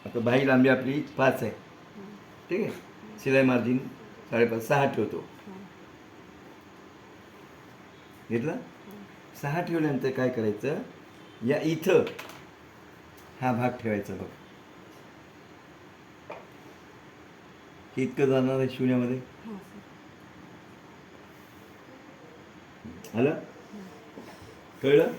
आता बाही लांबी आपली 5 आहे, ठीक आहे. शिलाई मार्जिन 5.5 6 ठेवतो. घेतला. 6 ठेवल्यानंतर काय करायचं, या इथं हा भाग ठेवायचा बघ. हे इतकं जाणार आहे शिवण्यामध्ये. आलं, कळलं.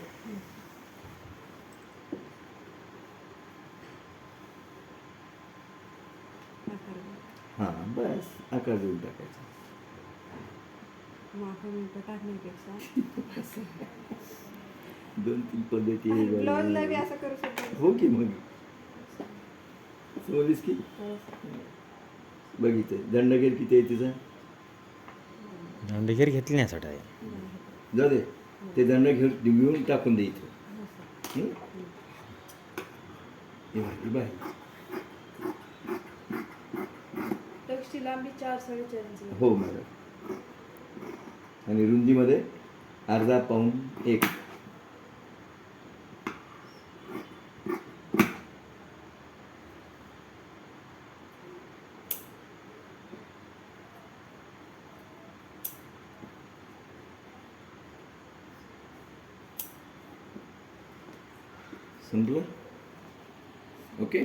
हां बस आकार देऊन टाकायचा. टाकण्यापेक्षा 2-3 पद्धती ब्लाउजला बी असं करू शकतो. हो की मग समजलीस की. बघितलं दंडगेर किती आहे तिचा. दंडगेर घेतली नाही सटा आहे. जाऊ दे, ते दंड घेऊन टाकून दे इथं. हे बाय टक्सची लांबी 4-4.5 इंच. हो मॅडम. आणि रुंदीमध्ये अर्धा पाऊण 1. समजलं. ओके.